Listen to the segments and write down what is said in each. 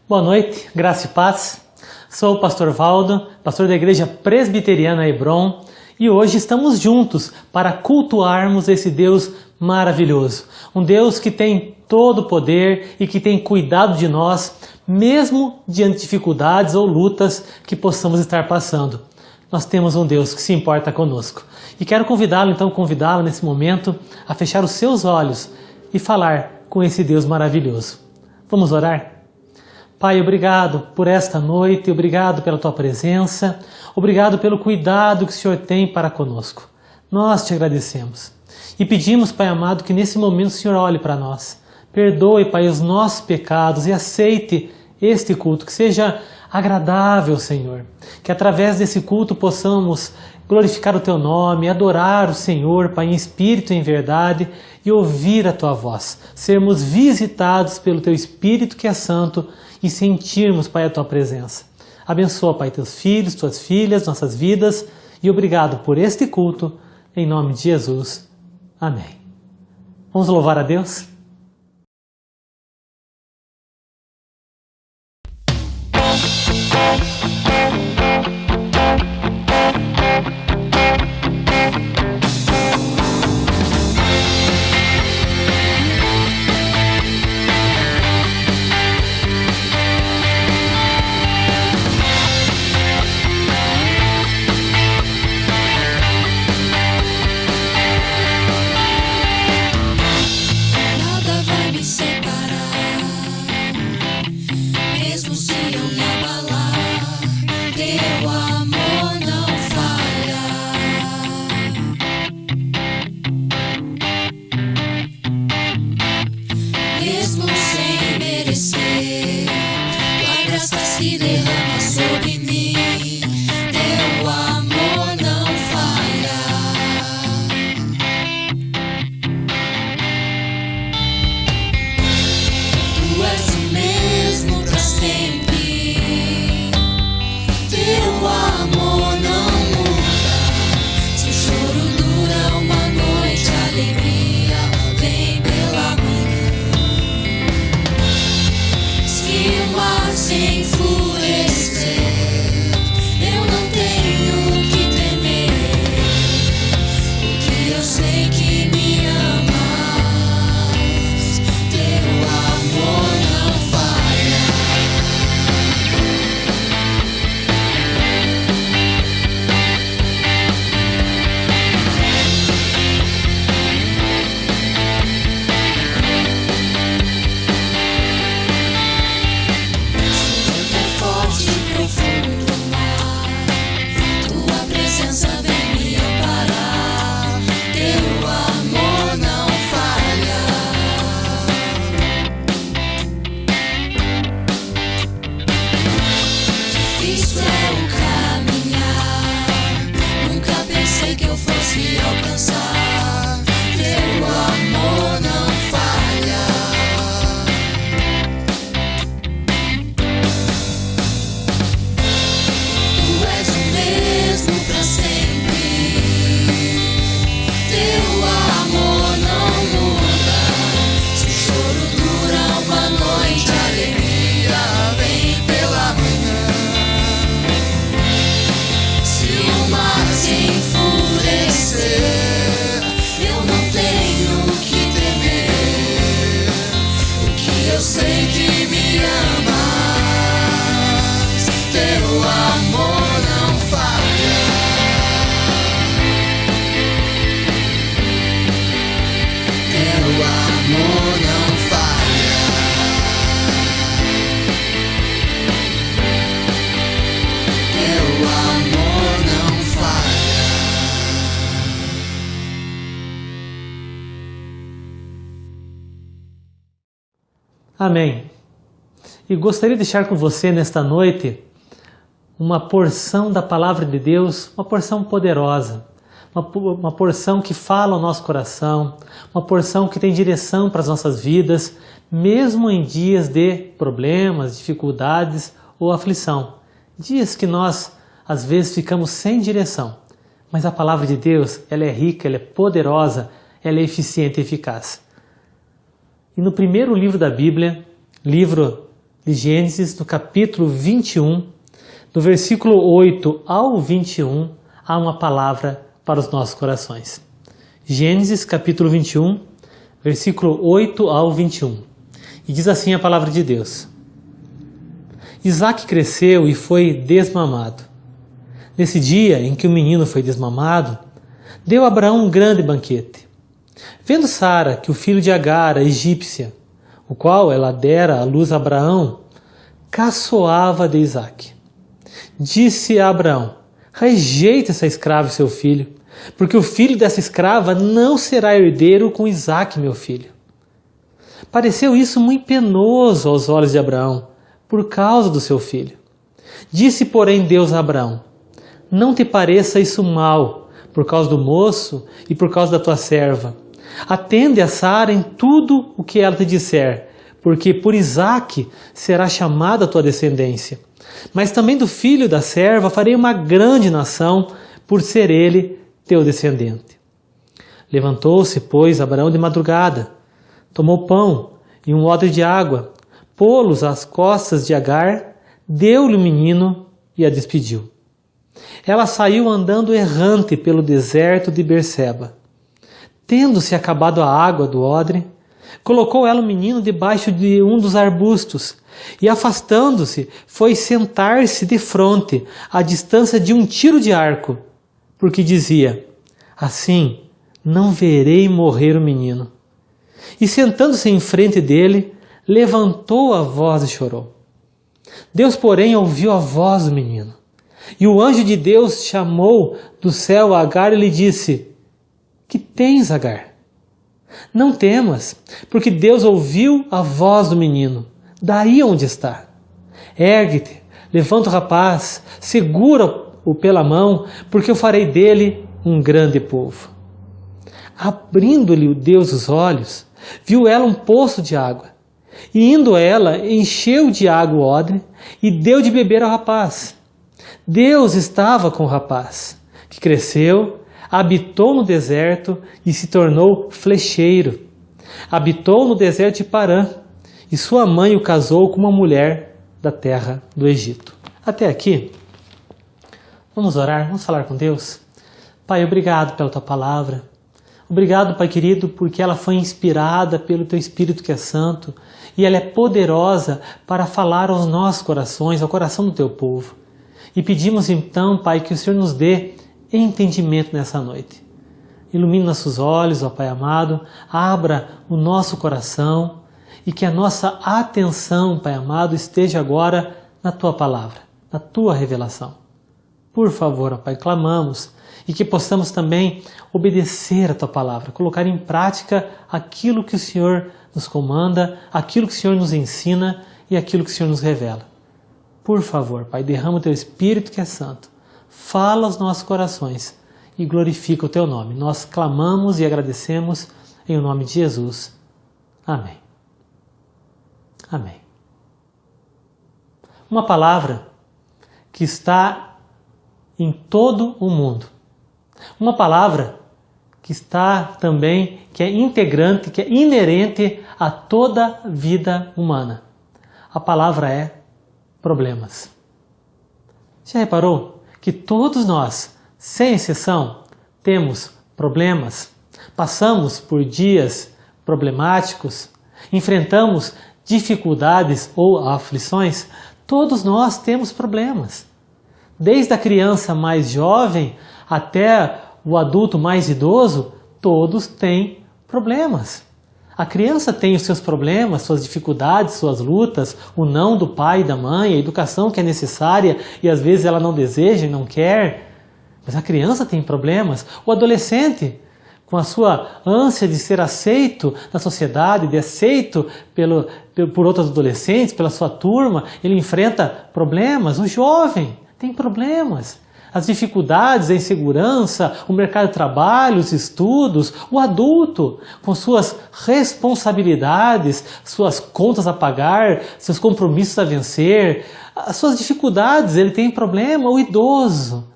Boa noite, graça e paz. Sou o pastor Valdo, pastor da Igreja Presbiteriana Hebron, e hoje estamos juntos para cultuarmos esse Deus maravilhoso. Um Deus que tem todo o poder e que tem cuidado de nós, mesmo diante de dificuldades ou lutas que possamos estar passando. Nós temos um Deus que se importa conosco. E quero convidá-la nesse momento a fechar os seus olhos e falar com esse Deus maravilhoso. Vamos orar? Pai, obrigado por esta noite, obrigado pela Tua presença, obrigado pelo cuidado que o Senhor tem para conosco. Nós te agradecemos e pedimos, Pai amado, que nesse momento o Senhor olhe para nós. Perdoe, Pai, os nossos pecados e aceite este culto, que seja agradável, Senhor. Que através desse culto possamos glorificar o Teu nome, adorar o Senhor, Pai, em espírito e em verdade, e ouvir a Tua voz. Sermos visitados pelo Teu Espírito que é santo e sentirmos, Pai, a Tua presença. Abençoa, Pai, Teus filhos, Tuas filhas, nossas vidas, e obrigado por este culto, em nome de Jesus. Amém. Vamos louvar a Deus? Se derrama sobre mim, teu amor não falha. Tu és o mesmo pra sempre, teu amor não muda. Se o choro dura uma noite, a alegria vem pela manhã. Se o mar se enfurecer, eu não tenho que temer, porque eu sei que me amas, teu amor não falha. Forte e profundo mar, tua presença vem me amparar, teu amor não falha. Difícil é o caminhar, nunca pensei que eu fosse alcançar, teu amor não falha. Tu és o mesmo pra sempre, teu amor não muda. Se o choro dura uma noite, a alegria vem pela manhã. Se o mar se enfurecer, eu não tenho que temer, porque eu sei que me amas, teu amor não falha. Teu amor não falha. Teu amor não falha. Amém. E gostaria de deixar com você nesta noite uma porção da Palavra de Deus, uma porção poderosa, uma porção que fala ao nosso coração, uma porção que tem direção para as nossas vidas, mesmo em dias de problemas, dificuldades ou aflição. Dias que nós, às vezes, ficamos sem direção. Mas a Palavra de Deus, ela é rica, ela é poderosa, ela é eficiente e eficaz. E no primeiro livro da Bíblia, livro de Gênesis, no capítulo 21, do versículo 8 ao 21, há uma palavra para os nossos corações. Gênesis, capítulo 21, versículo 8 ao 21. E diz assim a palavra de Deus: Isaque cresceu e foi desmamado. Nesse dia em que o menino foi desmamado, deu a Abraão um grande banquete. Vendo Sara que o filho de Agar, a egípcia, o qual ela dera à luz a Abraão, caçoava de Isaque. Disse a Abraão: rejeite essa escrava e seu filho, porque o filho dessa escrava não será herdeiro com Isaque, meu filho. Pareceu isso muito penoso aos olhos de Abraão, por causa do seu filho. Disse, porém, Deus a Abraão: não te pareça isso mal, por causa do moço e por causa da tua serva. Atende a Sara em tudo o que ela te disser, porque por Isaque será chamada a tua descendência. Mas também do filho da serva farei uma grande nação, por ser ele teu descendente. Levantou-se, pois, Abraão de madrugada, tomou pão e um odre de água, pô-los às costas de Agar, deu-lhe o menino e a despediu. Ela saiu andando errante pelo deserto de Berseba. Tendo-se acabado a água do odre, colocou ela o menino debaixo de um dos arbustos e, afastando-se, foi sentar-se de fronte, à distância de um tiro de arco, porque dizia: assim não verei morrer o menino. E sentando-se em frente dele, levantou a voz e chorou. Deus, porém, ouviu a voz do menino. E o anjo de Deus chamou do céu a Agar e lhe disse: que tens, Agar? Não temas, porque Deus ouviu a voz do menino, daí onde está. Ergue-te, levanta o rapaz, segura-o pela mão, porque eu farei dele um grande povo. Abrindo-lhe Deus os olhos, viu ela um poço de água, e indo ela, encheu de água o odre e deu de beber ao rapaz. Deus estava com o rapaz, que cresceu, habitou no deserto e se tornou flecheiro. Habitou no deserto de Parã, e sua mãe o casou com uma mulher da terra do Egito. Até aqui, vamos orar, vamos falar com Deus. Pai, obrigado pela tua palavra. Obrigado, Pai querido, porque ela foi inspirada pelo teu Espírito que é santo, e ela é poderosa para falar aos nossos corações, ao coração do teu povo. E pedimos então, Pai, que o Senhor nos dê entendimento nessa noite. Ilumine nossos olhos, ó Pai amado, abra o nosso coração e que a nossa atenção, Pai amado, esteja agora na Tua palavra, na Tua revelação. Por favor, ó Pai, clamamos e que possamos também obedecer a Tua palavra, colocar em prática aquilo que o Senhor nos comanda, aquilo que o Senhor nos ensina e aquilo que o Senhor nos revela. Por favor, Pai, derrama o Teu Espírito que é santo, fala aos nossos corações e glorifica o Teu nome. Nós clamamos e agradecemos em nome de Jesus. Amém. Amém. Uma palavra que está em todo o mundo. Uma palavra que está também, que é integrante, que é inerente a toda vida humana. A palavra é problemas. Já reparou que todos nós, sem exceção, temos problemas? Passamos por dias problemáticos, enfrentamos dificuldades ou aflições? Todos nós temos problemas. Desde a criança mais jovem até o adulto mais idoso, todos têm problemas. A criança tem os seus problemas, suas dificuldades, suas lutas, o não do pai e da mãe, a educação que é necessária e às vezes ela não deseja e não quer. Mas a criança tem problemas. O adolescente, com a sua ânsia de ser aceito na sociedade, de aceito por outros adolescentes, pela sua turma, ele enfrenta problemas. O jovem tem problemas. As dificuldades, a insegurança, o mercado de trabalho, os estudos, o adulto com suas responsabilidades, suas contas a pagar, seus compromissos a vencer, as suas dificuldades, ele tem problema. O idoso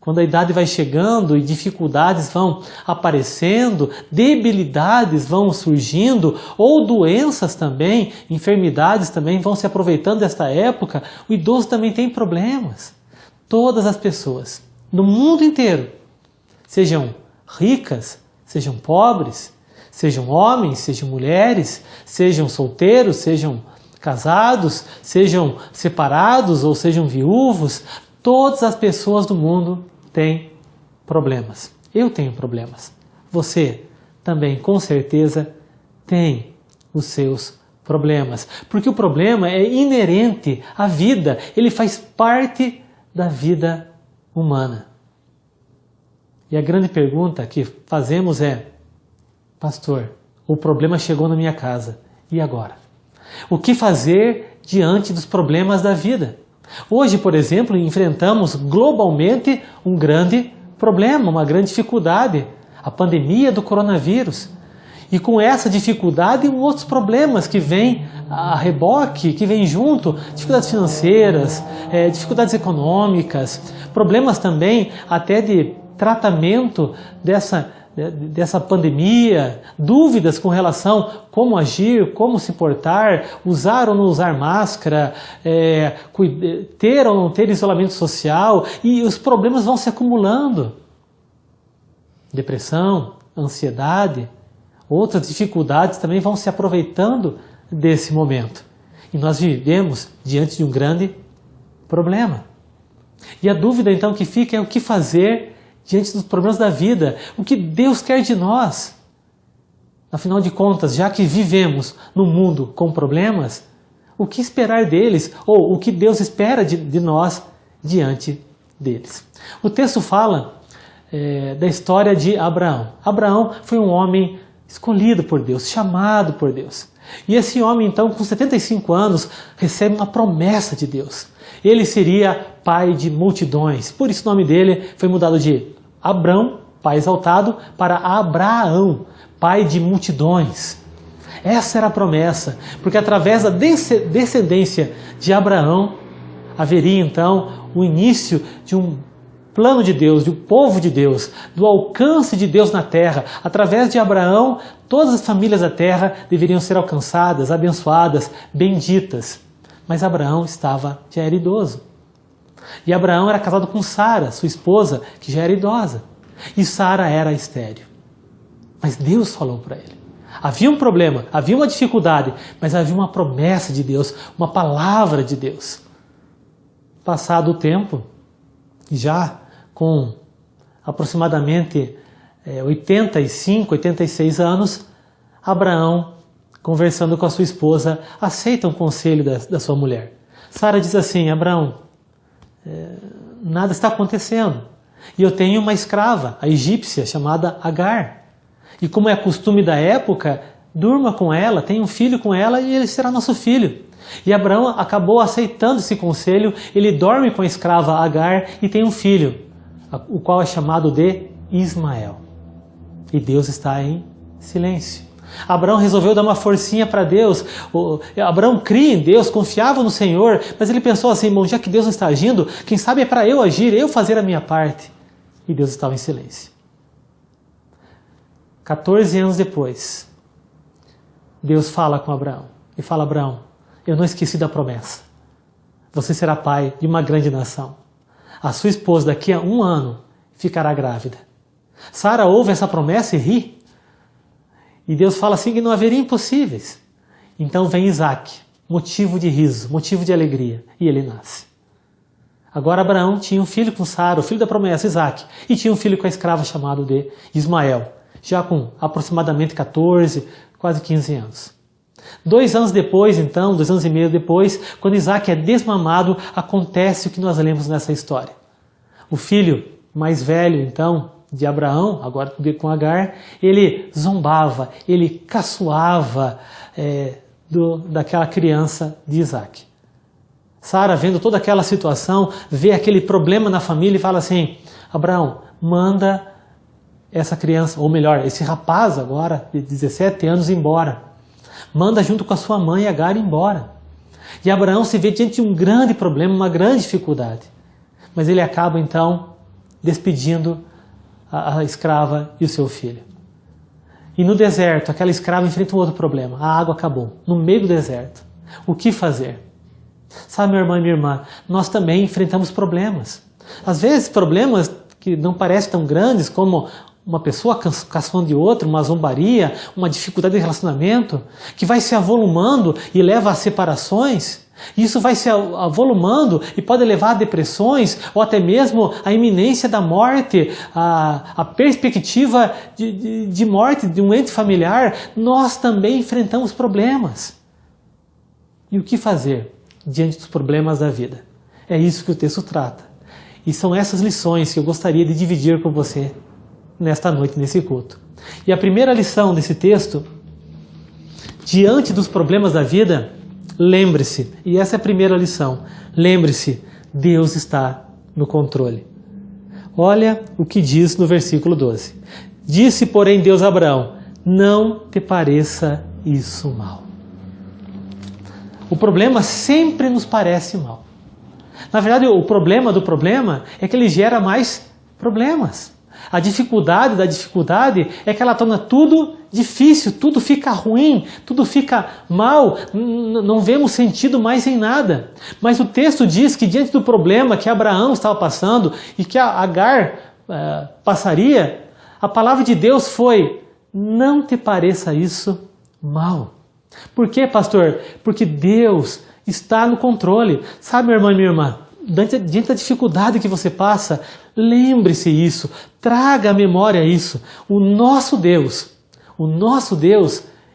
Quando a idade vai chegando e dificuldades vão aparecendo, debilidades vão surgindo, ou doenças também, enfermidades também vão se aproveitando desta época, o idoso também tem problemas. Todas as pessoas, no mundo inteiro, sejam ricas, sejam pobres, sejam homens, sejam mulheres, sejam solteiros, sejam casados, sejam separados ou sejam viúvos, todas as pessoas do mundo têm problemas. Eu tenho problemas. Você também, com certeza, tem os seus problemas. Porque o problema é inerente à vida. Ele faz parte da vida humana. E a grande pergunta que fazemos é: pastor, o problema chegou na minha casa. E agora? O que fazer diante dos problemas da vida? Hoje, por exemplo, enfrentamos globalmente um grande problema, uma grande dificuldade, a pandemia do coronavírus. E com essa dificuldade, outros problemas que vêm a reboque, que vêm junto, dificuldades financeiras, dificuldades econômicas, problemas também até de tratamento dessa pandemia, dúvidas com relação a como agir, como se portar, usar ou não usar máscara, ter ou não ter isolamento social, e os problemas vão se acumulando. Depressão, ansiedade, outras dificuldades também vão se aproveitando desse momento. E nós vivemos diante de um grande problema. E a dúvida então que fica é o que fazer diante dos problemas da vida, o que Deus quer de nós. Afinal de contas, já que vivemos num mundo com problemas, o que esperar deles, ou o que Deus espera de nós diante deles? O texto fala da história de Abraão. Abraão foi um homem escolhido por Deus, chamado por Deus. E esse homem, então, com 75 anos, recebe uma promessa de Deus. Ele seria pai de multidões. Por isso o nome dele foi mudado de Abrão, pai exaltado, para Abraão, pai de multidões. Essa era a promessa, porque através da descendência de Abraão, haveria então o início de um plano de Deus, de um povo de Deus, do alcance de Deus na terra. Através de Abraão, todas as famílias da terra deveriam ser alcançadas, abençoadas, benditas. Mas Abraão já era idoso. E Abraão era casado com Sara, sua esposa, que já era idosa. E Sara era estéril. Mas Deus falou para ele. Havia um problema, havia uma dificuldade, mas havia uma promessa de Deus, uma palavra de Deus. Passado o tempo, já com aproximadamente 85, 86 anos, Abraão, conversando com a sua esposa, aceita um conselho da sua mulher. Sara diz assim: Abraão, nada está acontecendo. E eu tenho uma escrava, a egípcia, chamada Agar. E como é costume da época, durma com ela, tenha um filho com ela e ele será nosso filho. E Abraão acabou aceitando esse conselho, ele dorme com a escrava Agar e tem um filho, o qual é chamado de Ismael. E Deus está em silêncio. Abraão resolveu dar uma forcinha para Deus. Abraão cria em Deus, confiava no Senhor, mas ele pensou assim: bom, já que Deus não está agindo, quem sabe é para eu agir, eu fazer a minha parte. E Deus estava em silêncio. 14 anos depois, Deus fala com Abraão e fala: Abraão, eu não esqueci da promessa. Você será pai de uma grande nação. A sua esposa daqui a 1 ano ficará grávida. Sara ouve essa promessa e ri. E Deus fala assim que não haveria impossíveis. Então vem Isaac, motivo de riso, motivo de alegria, e ele nasce. Agora Abraão tinha um filho com Sara, o filho da promessa, Isaac, e tinha um filho com a escrava chamado de Ismael, já com aproximadamente 14, quase 15 anos. 2 anos depois, então, 2 anos e meio depois, quando Isaac é desmamado, acontece o que nós lemos nessa história. O filho mais velho, então, de Abraão, agora com Agar, ele zombava, ele caçoava daquela criança de Isaac. Sara, vendo toda aquela situação, vê aquele problema na família e fala assim: Abraão, manda essa criança, ou melhor, esse rapaz agora, de 17 anos, embora. Manda junto com a sua mãe Agar embora. E Abraão se vê diante de um grande problema, uma grande dificuldade. Mas ele acaba então despedindo a escrava e o seu filho. E no deserto, aquela escrava enfrenta um outro problema. A água acabou, no meio do deserto. O que fazer? Sabe, meu irmão e minha irmã, nós também enfrentamos problemas. Às vezes, problemas que não parecem tão grandes como uma pessoa caçando de outra, uma zombaria, uma dificuldade de relacionamento, que vai se avolumando e leva a separações. Isso vai se avolumando e pode levar a depressões ou até mesmo a iminência da morte, a perspectiva de morte de um ente familiar. Nós também enfrentamos problemas. E o que fazer diante dos problemas da vida? É isso que o texto trata. E são essas lições que eu gostaria de dividir com você nesta noite, nesse culto. E a primeira lição desse texto, diante dos problemas da vida, lembre-se, e essa é a primeira lição, lembre-se, Deus está no controle. Olha o que diz no versículo 12. Disse, porém, Deus a Abraão, não te pareça isso mal. O problema sempre nos parece mal. Na verdade, o problema do problema é que ele gera mais problemas. A dificuldade da dificuldade é que ela torna tudo difícil, tudo fica ruim, tudo fica mal, não vemos sentido mais em nada. Mas o texto diz que diante do problema que Abraão estava passando e que a Agar passaria, a palavra de Deus foi, não te pareça isso mal. Por quê, pastor? Porque Deus está no controle. Sabe, meu irmão e minha irmã, diante da dificuldade que você passa, lembre-se isso, traga à memória isso. O nosso Deus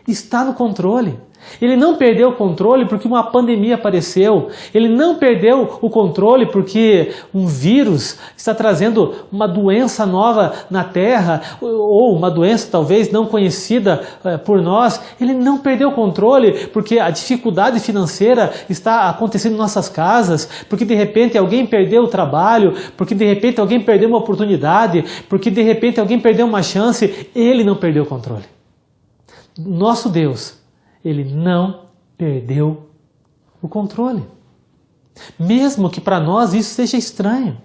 está no controle. Ele não perdeu o controle porque uma pandemia apareceu. Ele não perdeu o controle porque um vírus está trazendo uma doença nova na Terra, ou uma doença talvez não conhecida por nós. Ele não perdeu o controle porque a dificuldade financeira está acontecendo em nossas casas, porque de repente alguém perdeu o trabalho, porque de repente alguém perdeu uma oportunidade, porque de repente alguém perdeu uma chance. Ele não perdeu o controle. Nosso Deus, Ele não perdeu o controle. Mesmo que para nós isso seja estranho.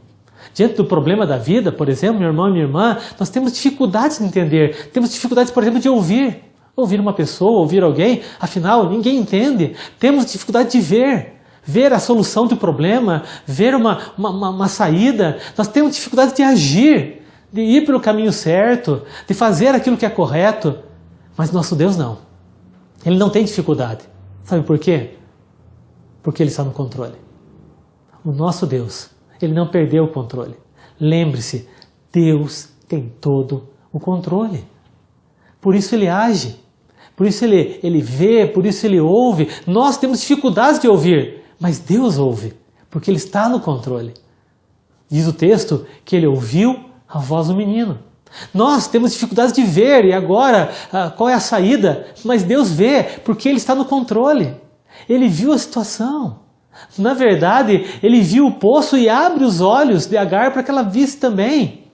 Diante do problema da vida, por exemplo, meu irmão e minha irmã, nós temos dificuldades de entender. Temos dificuldades, por exemplo, de ouvir. Ouvir uma pessoa, ouvir alguém, afinal, ninguém entende. Temos dificuldade de ver a solução do problema, ver uma saída. Nós temos dificuldade de agir, de ir pelo caminho certo, de fazer aquilo que é correto. Mas nosso Deus não. Ele não tem dificuldade. Sabe por quê? Porque Ele está no controle. O nosso Deus, Ele não perdeu o controle. Lembre-se, Deus tem todo o controle. Por isso Ele age. Por isso Ele vê, por isso Ele ouve. Nós temos dificuldades de ouvir, mas Deus ouve, porque Ele está no controle. Diz o texto que Ele ouviu a voz do menino. Nós temos dificuldades de ver, e agora, qual é a saída? Mas Deus vê, porque Ele está no controle. Ele viu a situação. Na verdade, Ele viu o poço e abre os olhos de Agar para que ela visse também.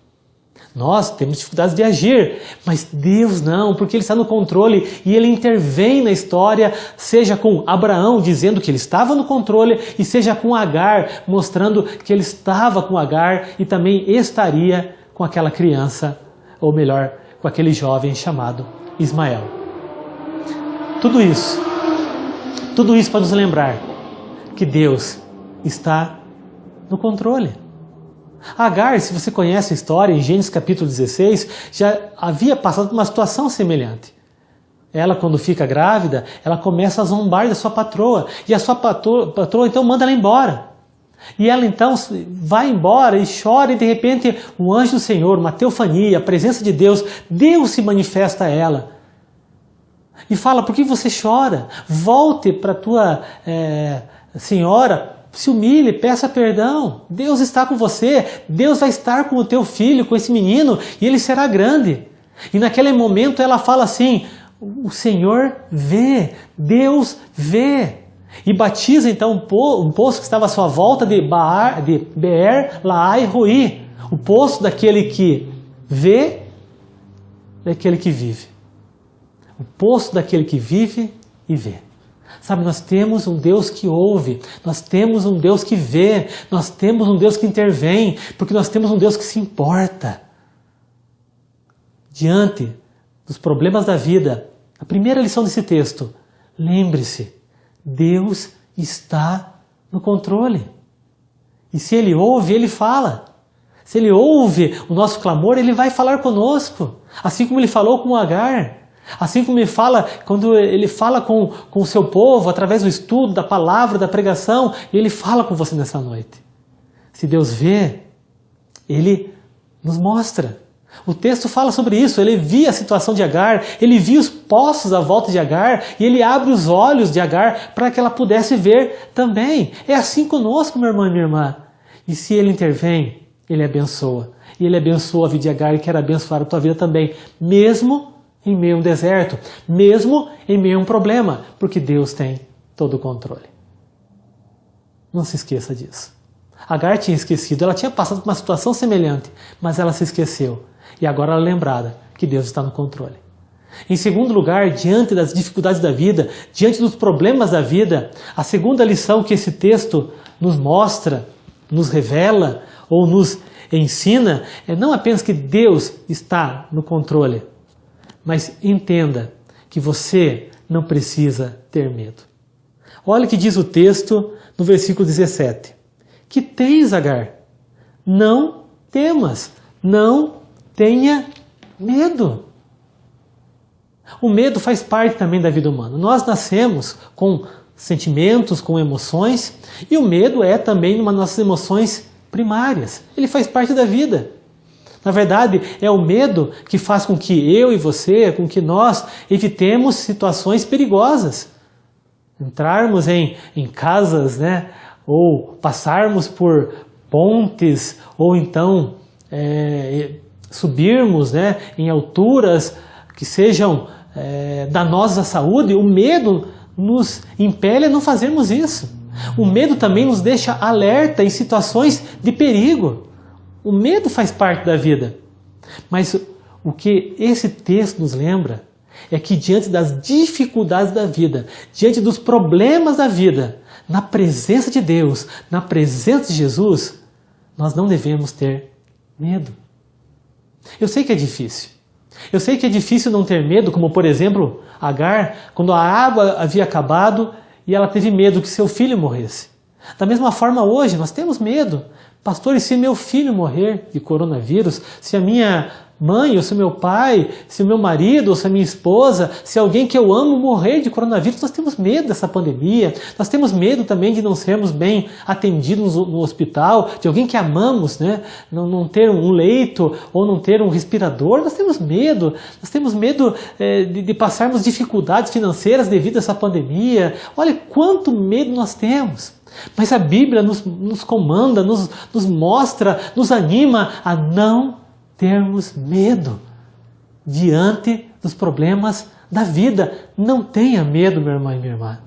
Nós temos dificuldades de agir, mas Deus não, porque Ele está no controle e Ele intervém na história, seja com Abraão dizendo que Ele estava no controle, e seja com Agar mostrando que Ele estava com Agar e também estaria com aquela criança, ou melhor, com aquele jovem chamado Ismael. Tudo isso para nos lembrar que Deus está no controle. Agar, se você conhece a história, em Gênesis capítulo 16, já havia passado por uma situação semelhante. Ela, quando fica grávida, ela começa a zombar da sua patroa, e a sua patroa então manda ela embora. E ela então vai embora e chora, e de repente o anjo do Senhor, uma teofania, a presença de Deus, Deus se manifesta a ela. E fala, por que você chora? Volte para a tua senhora, se humilhe, peça perdão. Deus está com você, Deus vai estar com o teu filho, com esse menino, e ele será grande. E naquele momento ela fala assim, o Senhor vê, Deus vê. E batiza então um poço que estava à sua volta de Beer Laai Roi, o poço daquele que vê, daquele que vive. O poço daquele que vive e vê. Sabe, nós temos um Deus que ouve, nós temos um Deus que vê, nós temos um Deus que intervém, porque nós temos um Deus que se importa. Diante dos problemas da vida, a primeira lição desse texto, lembre-se, Deus está no controle. E se Ele ouve, Ele fala. Se Ele ouve o nosso clamor, Ele vai falar conosco. Assim como Ele falou com Agar. Assim como Ele fala, quando Ele fala com o seu povo, através do estudo, da palavra, da pregação, Ele fala com você nessa noite. Se Deus vê, Ele nos mostra. O texto fala sobre isso, Ele via a situação de Agar, Ele via os poços à volta de Agar, e Ele abre os olhos de Agar para que ela pudesse ver também. É assim conosco, meu irmão e minha irmã. E se Ele intervém, Ele abençoa. E Ele abençoa a vida de Agar e quer abençoar a tua vida também, mesmo em meio a um deserto, mesmo em meio a um problema, porque Deus tem todo o controle. Não se esqueça disso. Agar tinha esquecido, ela tinha passado por uma situação semelhante, mas ela se esqueceu. E agora ela é lembrada que Deus está no controle. Em segundo lugar, diante das dificuldades da vida, diante dos problemas da vida, a segunda lição que esse texto nos mostra, nos revela ou nos ensina é não apenas que Deus está no controle, mas entenda que você não precisa ter medo. Olha o que diz o texto no versículo 17. Que tens, Agar? Não temas, não tenha medo. O medo faz parte também da vida humana. Nós nascemos com sentimentos, com emoções, e o medo é também uma das nossas emoções primárias. Ele faz parte da vida. Na verdade, é o medo que faz com que eu e você, com que nós evitemos situações perigosas. Entrarmos em casas, né? Ou passarmos por pontes, ou então subirmos, né? Em alturas que sejam danosas à saúde. O medo nos impele a não fazermos isso. O medo também nos deixa alerta em situações de perigo. O medo faz parte da vida. Mas o que esse texto nos lembra é que diante das dificuldades da vida, diante dos problemas da vida, na presença de Deus, na presença de Jesus, nós não devemos ter medo. Eu sei que é difícil. Eu sei que é difícil não ter medo, como por exemplo, Agar, quando a água havia acabado e ela teve medo que seu filho morresse. Da mesma forma hoje, nós temos medo. Pastor, e se meu filho morrer de coronavírus? Se a minha mãe, ou se o meu pai, se o meu marido, ou se a minha esposa, se alguém que eu amo morrer de coronavírus? Nós temos medo dessa pandemia. Nós temos medo também de não sermos bem atendidos no hospital, de alguém que amamos, né? Não ter um leito ou não ter um respirador. Nós temos medo de passarmos dificuldades financeiras devido a essa pandemia. Olha quanto medo nós temos. Mas a Bíblia nos comanda, nos mostra, nos anima a não termos medo diante dos problemas da vida. Não tenha medo, meu irmão e minha irmã.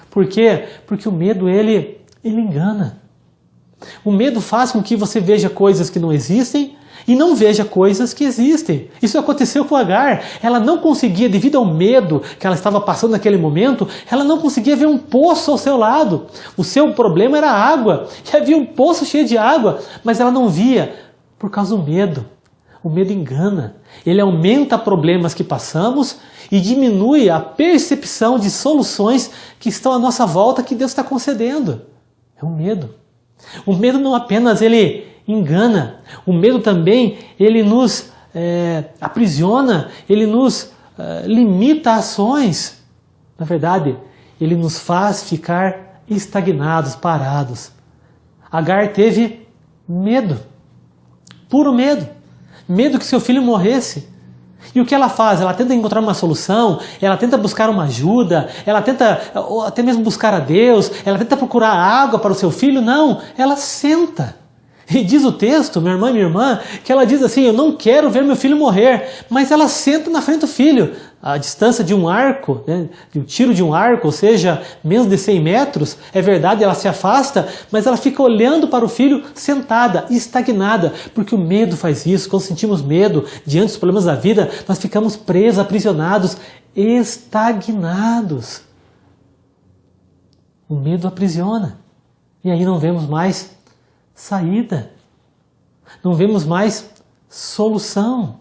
Por quê? Porque o medo, ele engana. O medo faz com que você veja coisas que não existem e não veja coisas que existem. Isso aconteceu com Agar. Ela não conseguia, devido ao medo que ela estava passando naquele momento, ela não conseguia ver um poço ao seu lado. O seu problema era a água. E havia um poço cheio de água, mas ela não via por causa do medo. O medo engana. Ele aumenta problemas que passamos e diminui a percepção de soluções que estão à nossa volta, que Deus está concedendo. É o medo. O medo não apenas ele engana, o medo também ele nos aprisiona, ele nos limita a ações. Na verdade, ele nos faz ficar estagnados, parados. Agar teve medo, puro medo. Medo que seu filho morresse. E o que ela faz? Ela tenta encontrar uma solução, ela tenta buscar uma ajuda, ela tenta até mesmo buscar a Deus, ela tenta procurar água para o seu filho. Não, ela senta. E diz o texto, minha irmã e minha irmã, que ela diz assim: eu não quero ver meu filho morrer. Mas ela senta na frente do filho. A distância de um arco, né, de um tiro de um arco, ou seja, menos de 100 metros, é verdade, ela se afasta, mas ela fica olhando para o filho sentada, estagnada, porque o medo faz isso. Quando sentimos medo diante dos problemas da vida, nós ficamos presos, aprisionados, estagnados. O medo aprisiona. E aí não vemos mais saída. Não vemos mais solução.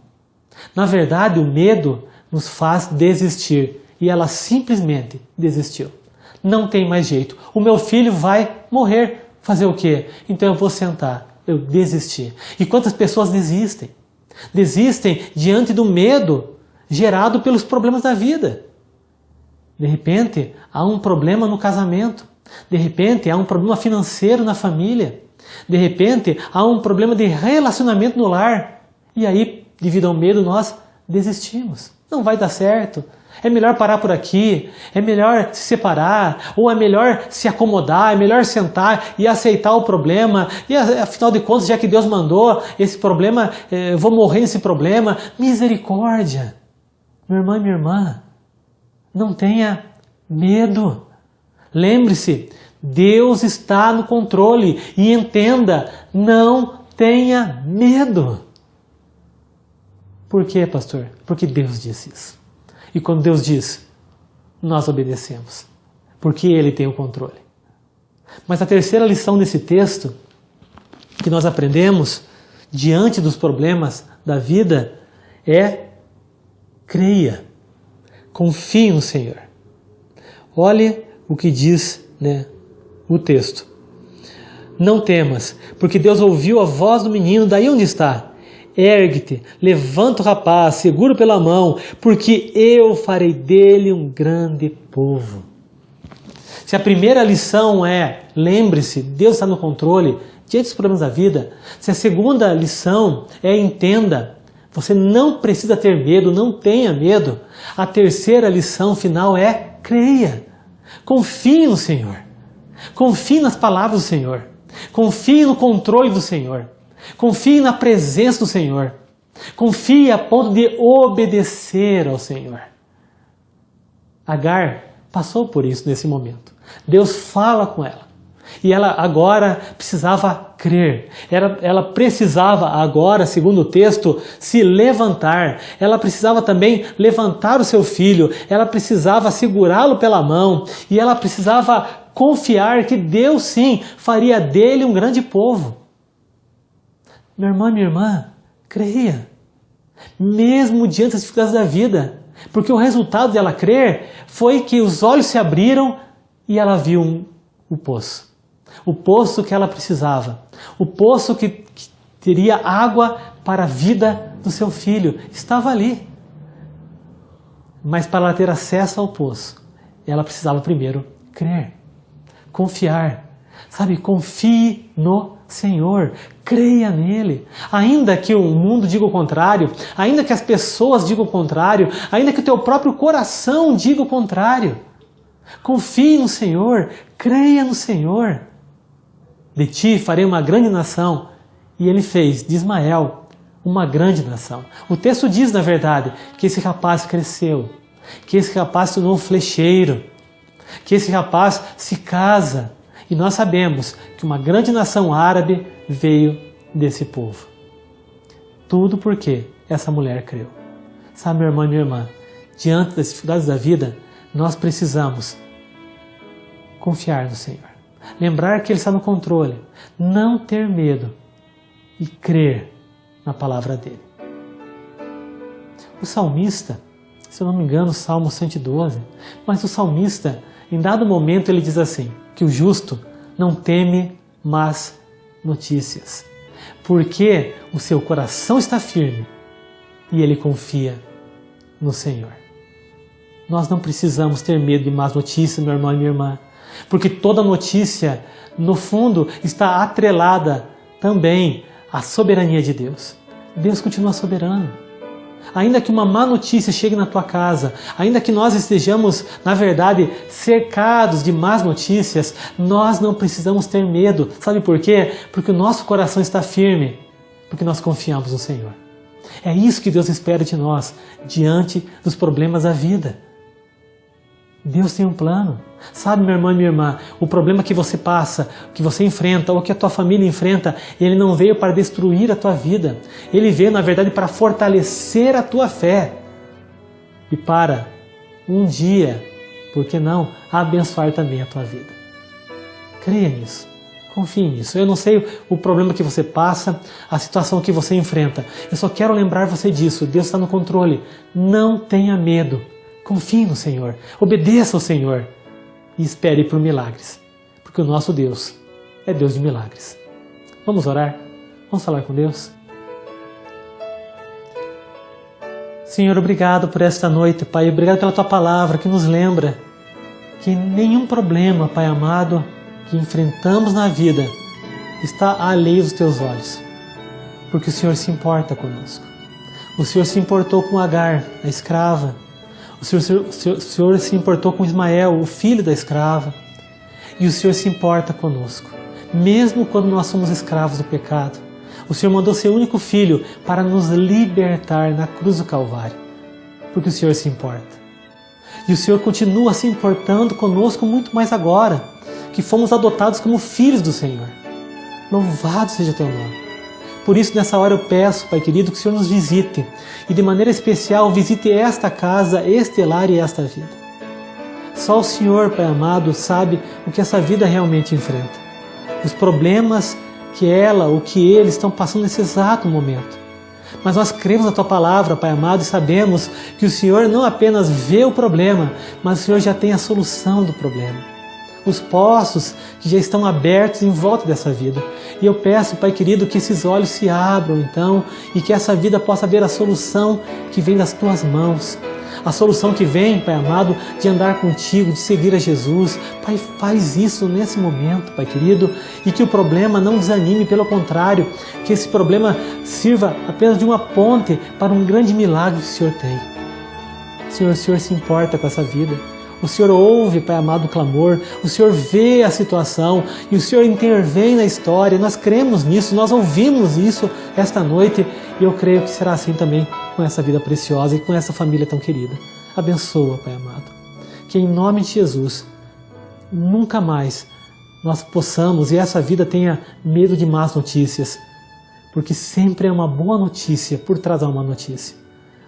Na verdade, o medo nos faz desistir. E ela simplesmente desistiu. Não tem mais jeito. O meu filho vai morrer. Fazer o quê? Então eu vou sentar. Eu desisti. E quantas pessoas desistem? Desistem diante do medo gerado pelos problemas da vida. De repente, há um problema no casamento. De repente, há um problema financeiro na família. De repente, há um problema de relacionamento no lar. E aí, devido ao medo, nós desistimos. Não vai dar certo. É melhor parar por aqui. É melhor se separar. Ou é melhor se acomodar. É melhor sentar e aceitar o problema. E afinal de contas, já que Deus mandou esse problema, eu vou morrer nesse problema. Misericórdia. Meu irmão e minha irmã, não tenha medo. Lembre-se, Deus está no controle. E entenda, não tenha medo. Por quê, pastor? Porque Deus disse isso. E quando Deus diz, nós obedecemos. Porque Ele tem o controle. Mas a terceira lição desse texto, que nós aprendemos diante dos problemas da vida, é creia. Confie no Senhor. Olhe o que diz, o texto. Não temas, porque Deus ouviu a voz do menino daí onde está. Ergue-te, levanta o rapaz, seguro pela mão, porque eu farei dele um grande povo. Se a primeira lição é, lembre-se, Deus está no controle, diante dos problemas da vida. Se a segunda lição é, entenda, você não precisa ter medo, não tenha medo. A terceira lição final é, creia. Confie no Senhor. Confie nas palavras do Senhor. Confie no controle do Senhor. Confie na presença do Senhor. Confie a ponto de obedecer ao Senhor. Agar passou por isso nesse momento. Deus fala com ela. E ela agora precisava crer. Ela precisava agora, segundo o texto, se levantar. Ela precisava também levantar o seu filho. Ela precisava segurá-lo pela mão. E ela precisava confiar que Deus sim faria dele um grande povo. Meu irmão e minha irmã, creia. Mesmo diante das dificuldades da vida. Porque o resultado dela crer foi que os olhos se abriram e ela viu o poço. O poço que ela precisava. O poço que teria água para a vida do seu filho. Estava ali. Mas para ela ter acesso ao poço, ela precisava primeiro crer. Confiar. Sabe, confie no Senhor. Creia nele. Ainda que o mundo diga o contrário, ainda que as pessoas digam o contrário, ainda que o teu próprio coração diga o contrário. Confie no Senhor. Creia no Senhor. De ti farei uma grande nação. E ele fez de Ismael uma grande nação. O texto diz, na verdade, que esse rapaz cresceu, que esse rapaz se tornou um flecheiro, que esse rapaz se casa. E nós sabemos que uma grande nação árabe veio desse povo. Tudo porque essa mulher creu. Sabe, meu irmão e minha irmã, diante das dificuldades da vida, nós precisamos confiar no Senhor. Lembrar que Ele está no controle. Não ter medo e crer na palavra dEle. O salmista, se eu não me engano, o Salmo 112, mas o salmista, em dado momento, ele diz assim, que o justo não teme más notícias, porque o seu coração está firme e ele confia no Senhor. Nós não precisamos ter medo de más notícias, meu irmão e minha irmã, porque toda notícia, no fundo, está atrelada também à soberania de Deus. Deus continua soberano. Ainda que uma má notícia chegue na tua casa, ainda que nós estejamos, na verdade, cercados de más notícias, nós não precisamos ter medo. Sabe por quê? Porque o nosso coração está firme, porque nós confiamos no Senhor. É isso que Deus espera de nós, diante dos problemas da vida. Deus tem um plano. Sabe, meu irmão e minha irmã, o problema que você passa, que você enfrenta, ou que a tua família enfrenta, ele não veio para destruir a tua vida. Ele veio, na verdade, para fortalecer a tua fé. E para, um dia, por que não, abençoar também a tua vida. Creia nisso. Confie nisso. Eu não sei o problema que você passa, a situação que você enfrenta. Eu só quero lembrar você disso. Deus está no controle. Não tenha medo. Confie no Senhor. Obedeça ao Senhor. E espere por milagres. Porque o nosso Deus é Deus de milagres. Vamos orar? Vamos falar com Deus? Senhor, obrigado por esta noite, Pai. Obrigado pela Tua palavra que nos lembra que nenhum problema, Pai amado, que enfrentamos na vida está alheio dos Teus olhos. Porque o Senhor se importa conosco. O Senhor se importou com Agar, a escrava. O Senhor se importou com Ismael, o filho da escrava. E o Senhor se importa conosco, mesmo quando nós somos escravos do pecado. O Senhor mandou seu único filho para nos libertar na cruz do Calvário, porque o Senhor se importa. E o Senhor continua se importando conosco muito mais agora, que fomos adotados como filhos do Senhor. Louvado seja teu nome. Por isso, nessa hora eu peço, Pai querido, que o Senhor nos visite e de maneira especial visite esta casa, este lar e esta vida. Só o Senhor, Pai amado, sabe o que essa vida realmente enfrenta. Os problemas que ela ou que eles estão passando nesse exato momento. Mas nós cremos na Tua palavra, Pai amado, e sabemos que o Senhor não apenas vê o problema, mas o Senhor já tem a solução do problema. Os poços que já estão abertos em volta dessa vida. E eu peço, Pai querido, que esses olhos se abram então e que essa vida possa ver a solução que vem das Tuas mãos. A solução que vem, Pai amado, de andar contigo, de seguir a Jesus. Pai, faz isso nesse momento, Pai querido, e que o problema não desanime, pelo contrário, que esse problema sirva apenas de uma ponte para um grande milagre que o Senhor tem. Senhor, o Senhor se importa com essa vida. O Senhor ouve, Pai amado, o clamor, o Senhor vê a situação e o Senhor intervém na história. Nós cremos nisso, nós ouvimos isso esta noite e eu creio que será assim também com essa vida preciosa e com essa família tão querida. Abençoa, Pai amado. Que em nome de Jesus, nunca mais nós possamos e essa vida tenha medo de más notícias, porque sempre é uma boa notícia por trás de uma notícia.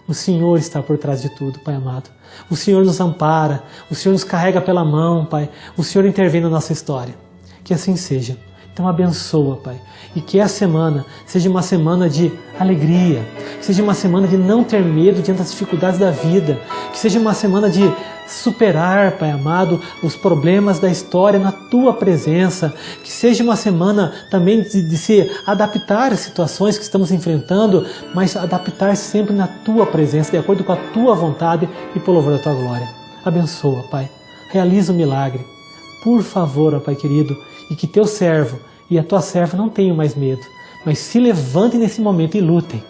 O Senhor está por trás de tudo, Pai amado. O Senhor nos ampara, o Senhor nos carrega pela mão, Pai. O Senhor intervém na nossa história. Que assim seja. Então abençoa, Pai. E que essa semana seja uma semana de alegria, que seja uma semana de não ter medo diante das dificuldades da vida, que seja uma semana de superar, Pai amado, os problemas da história na Tua presença, que seja uma semana também de se adaptar às situações que estamos enfrentando, mas adaptar sempre na Tua presença, de acordo com a Tua vontade e pelo louvor da Tua glória. Abençoa, Pai. Realiza o milagre. Por favor, ó Pai querido, e que Teu servo e a Tua serva não tenham mais medo, mas se levantem nesse momento e lutem.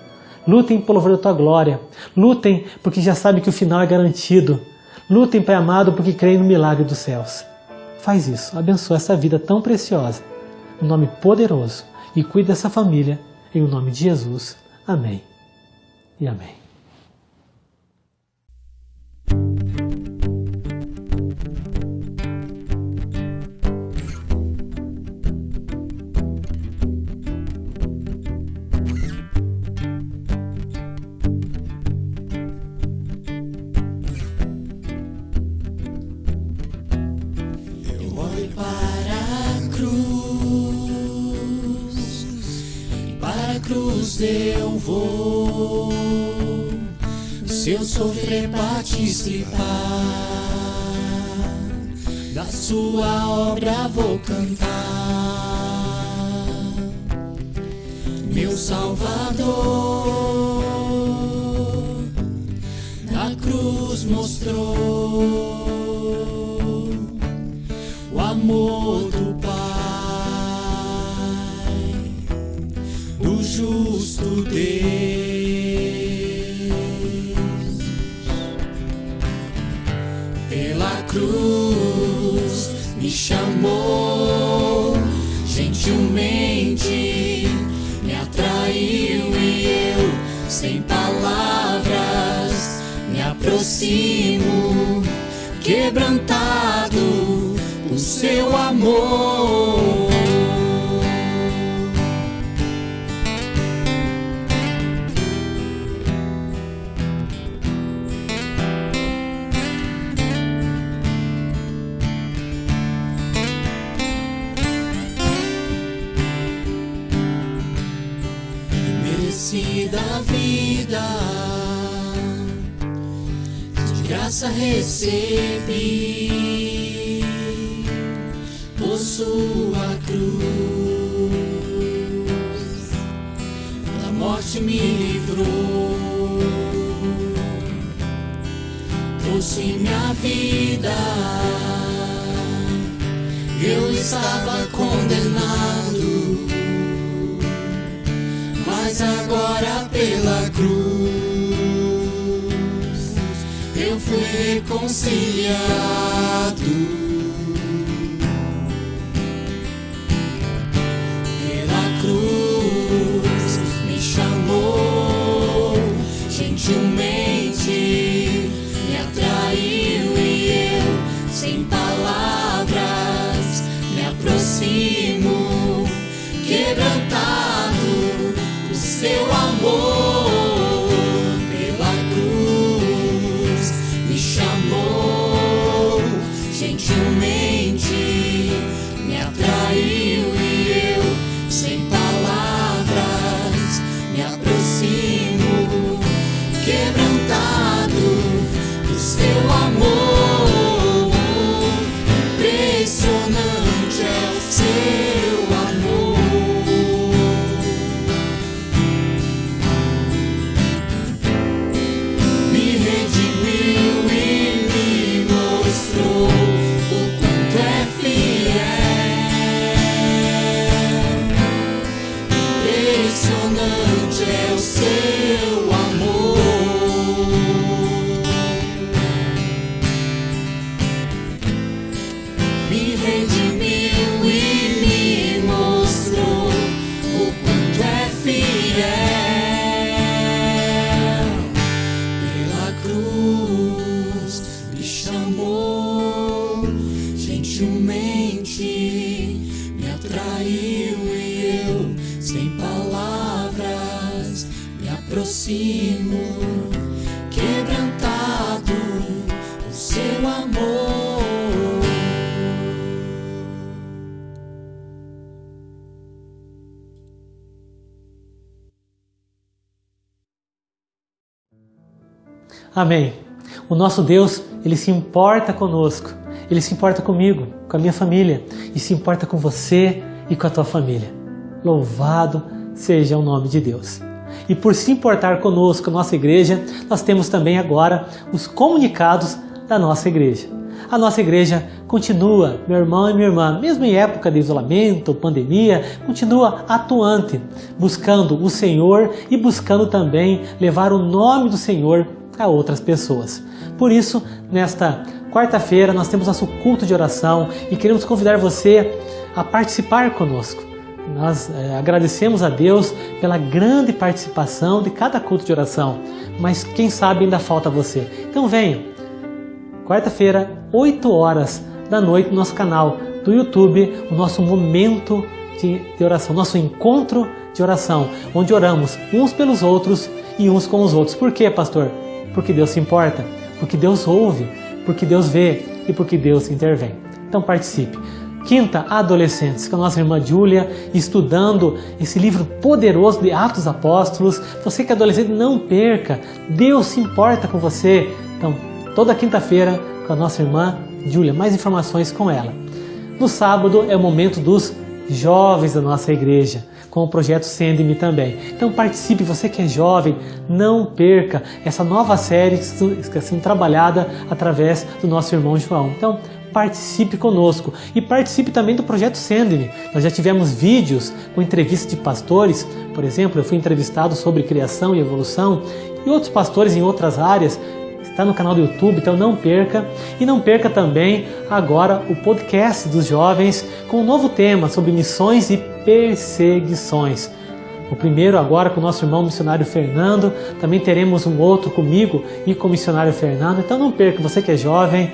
Lutem pelo louvor da Tua glória. Lutem porque já sabem que o final é garantido. Lutem, Pai amado, porque creem no milagre dos céus. Faz isso, abençoa essa vida tão preciosa, no nome poderoso, e cuida dessa família, em o nome de Jesus. Amém e amém. Eu vou, se eu sofrer participar da Sua obra, vou cantar. Meu Salvador na cruz mostrou o amor do Pai, do justo Deus. Pela cruz me chamou, gentilmente me atraiu e eu, sem palavras, me aproximo, quebrantado o seu amor. da vida, de graça recebi, por sua cruz, da morte me livrou, trouxe minha vida. Eu estava condenado, mas agora pela cruz eu fui reconciliado. Pela cruz me chamou, gentilmente me atraiu e eu, sem palavras, me aproximo, quebrantado do seu amor. Pela cruz me chamou, gentilmente me atraiu e eu, sem palavras, me aproximo, quebrantado do seu amor. Impressionante é o seu amor. Me redimiu e me mostrou o quanto é fiel. Impressionante é o seu amor. Me redimiu e me mostrou o quanto é fiel. Pela cruz me chamou, gentilmente me atraiu e eu, sem palavras, me aproximo, quebrantado do seu amor. Amém. O nosso Deus, Ele se importa conosco. Ele se importa comigo, com a minha família. E se importa com você e com a tua família. Louvado seja o nome de Deus. E por se importar conosco, nossa igreja, nós temos também agora os comunicados da nossa igreja. A nossa igreja continua, meu irmão e minha irmã, mesmo em época de isolamento, pandemia, continua atuante, buscando o Senhor e buscando também levar o nome do Senhor a outras pessoas. Por isso, nesta quarta-feira, nós temos nosso culto de oração e queremos convidar você a participar conosco. Nós agradecemos a Deus pela grande participação de cada culto de oração, mas quem sabe ainda falta você. Então venha, quarta-feira, 8 horas da noite, no nosso canal do YouTube, o nosso momento de oração, nosso encontro de oração, onde oramos uns pelos outros e uns com os outros. Por quê, pastor? Porque Deus se importa, porque Deus ouve, porque Deus vê e porque Deus intervém. Então participe. Quinta, adolescentes, com a nossa irmã Júlia, estudando esse livro poderoso de Atos dos Apóstolos. Você que é adolescente, não perca, Deus se importa com você. Então, toda quinta-feira, com a nossa irmã Júlia, mais informações com ela. No sábado é o momento dos jovens da nossa igreja, com o projeto Send-me também. Então participe, você que é jovem, não perca essa nova série que está sendo trabalhada através do nosso irmão João. Então participe conosco e participe também do projeto Send-me. Nós já tivemos vídeos com entrevistas de pastores, por exemplo, eu fui entrevistado sobre criação e evolução, e outros pastores em outras áreas. Está no canal do YouTube, então não perca. E não perca também agora o podcast dos jovens com um novo tema sobre missões e perseguições. O primeiro agora com o nosso irmão missionário Fernando, também teremos um outro comigo e com o missionário Fernando. Então não perca, você que é jovem,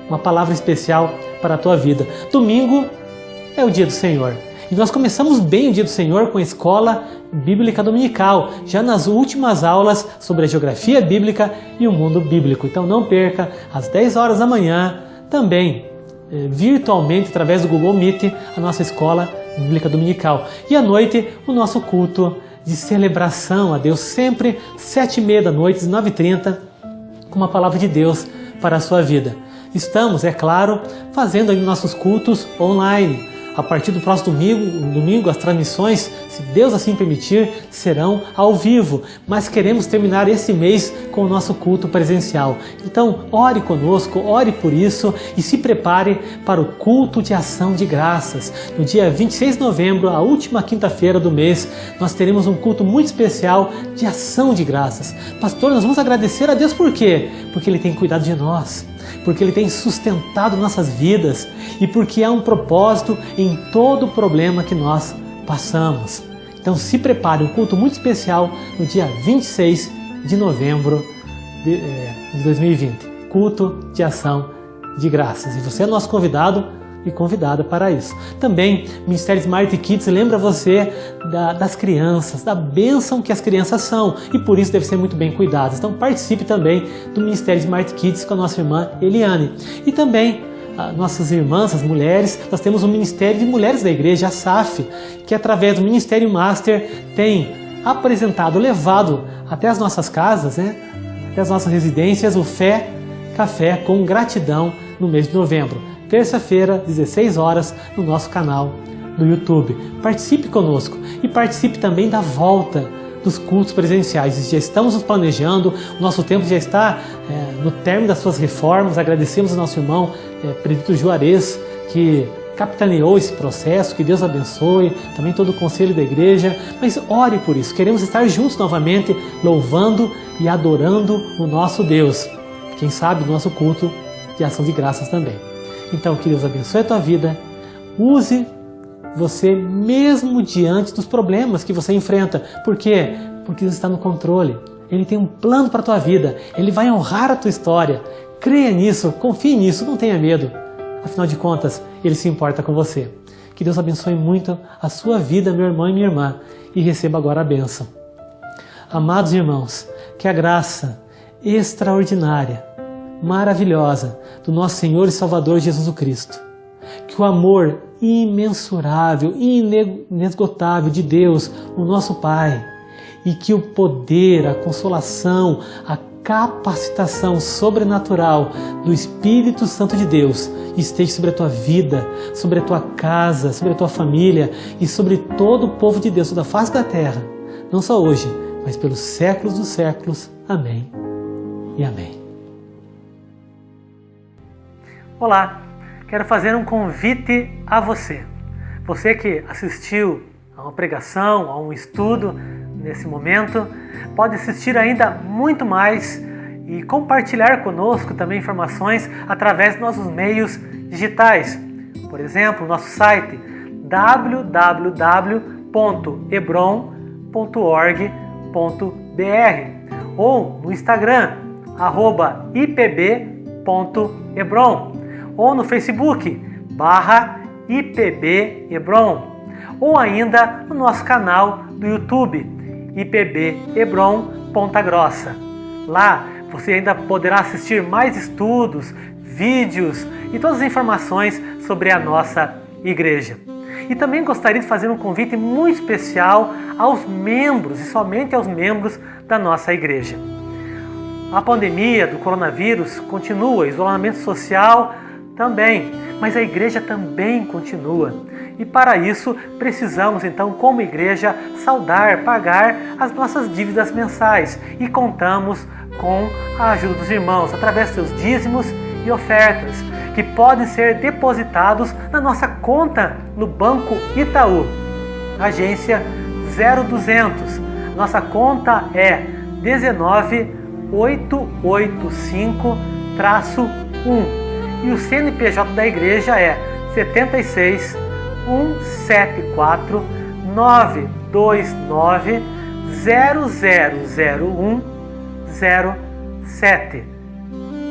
uma palavra especial para a tua vida. Domingo é o dia do Senhor. E nós começamos bem o dia do Senhor com a Escola Bíblica Dominical, já nas últimas aulas sobre a geografia bíblica e o mundo bíblico. Então não perca, às 10 horas da manhã, também virtualmente, através do Google Meet, a nossa Escola Bíblica Dominical. E à noite, o nosso culto de celebração a Deus, sempre 7h30 da noite, 19h30, com uma palavra de Deus para a sua vida. Estamos, é claro, fazendo aí nossos cultos online. A partir do próximo domingo, as transmissões, se Deus assim permitir, serão ao vivo. Mas queremos terminar esse mês com o nosso culto presencial. Então, ore conosco, ore por isso e se prepare para o culto de ação de graças. No dia 26 de novembro, a última quinta-feira do mês, nós teremos um culto muito especial de ação de graças. Pastor, nós vamos agradecer a Deus por quê? Porque Ele tem cuidado de nós. Porque Ele tem sustentado nossas vidas e porque há um propósito em todo o problema que nós passamos. Então se prepare, um culto muito especial no dia 26 de novembro de 2020. Culto de ação de graças. E você é nosso convidado e convidada para isso. Também, Ministério Smart Kids lembra você das crianças, da bênção que as crianças são e por isso deve ser muito bem cuidadas. Então participe também do Ministério Smart Kids com a nossa irmã Eliane. E também, nossas irmãs, as mulheres, nós temos o Ministério de Mulheres da Igreja, a SAF, que através do Ministério Master tem apresentado, levado até as nossas casas, até as nossas residências, o Fé Café com Gratidão no mês de novembro. Terça-feira, 16 horas, no nosso canal do YouTube. Participe conosco e participe também da volta dos cultos presenciais. Já estamos nos planejando, o nosso tempo já está no término das suas reformas. Agradecemos ao nosso irmão Presbítero Juarez, que capitaneou esse processo, que Deus abençoe, também todo o conselho da igreja, mas ore por isso. Queremos estar juntos novamente, louvando e adorando o nosso Deus. Quem sabe o nosso culto de ação de graças também. Então, que Deus abençoe a tua vida, use você mesmo diante dos problemas que você enfrenta. Por quê? Porque Deus está no controle. Ele tem um plano para a tua vida, Ele vai honrar a tua história. Creia nisso, confie nisso, não tenha medo. Afinal de contas, Ele se importa com você. Que Deus abençoe muito a sua vida, meu irmão e minha irmã, e receba agora a bênção. Amados irmãos, que a graça extraordinária, maravilhosa do nosso Senhor e Salvador Jesus Cristo, que o amor imensurável e inesgotável de Deus, o nosso Pai, e que o poder, a consolação, a capacitação sobrenatural do Espírito Santo de Deus esteja sobre a tua vida, sobre a tua casa, sobre a tua família e sobre todo o povo de Deus, toda a face da terra, não só hoje, mas pelos séculos dos séculos. Amém e amém. Olá, quero fazer um convite a você. Você que assistiu a uma pregação, a um estudo nesse momento, pode assistir ainda muito mais e compartilhar conosco também informações através dos nossos meios digitais. Por exemplo, nosso site www.hebron.org.br ou no Instagram @ipb.hebron ou no Facebook /IPB-Hebron ou ainda no nosso canal do YouTube IPB Hebron Ponta Grossa. Lá você ainda poderá assistir mais estudos, vídeos e todas as informações sobre a nossa igreja. E também gostaria de fazer um convite muito especial aos membros e somente aos membros da nossa igreja. A pandemia do coronavírus continua, o isolamento social também, mas a igreja também continua. E para isso precisamos então, como igreja, saldar, pagar as nossas dívidas mensais e contamos com a ajuda dos irmãos através dos seus dízimos e ofertas, que podem ser depositados na nossa conta no Banco Itaú, agência 0200. Nossa conta é 19885-1 e o CNPJ da igreja é 76 174 929 0001 07.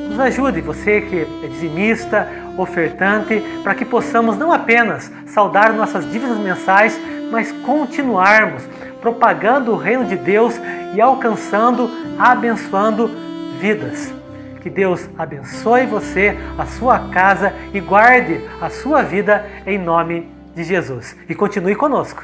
Nos ajude, você que é dizimista, ofertante, para que possamos não apenas saldar nossas dívidas mensais, mas continuarmos propagando o reino de Deus e alcançando, abençoando vidas. Que Deus abençoe você, a sua casa e guarde a sua vida em nome de Jesus. E continue conosco.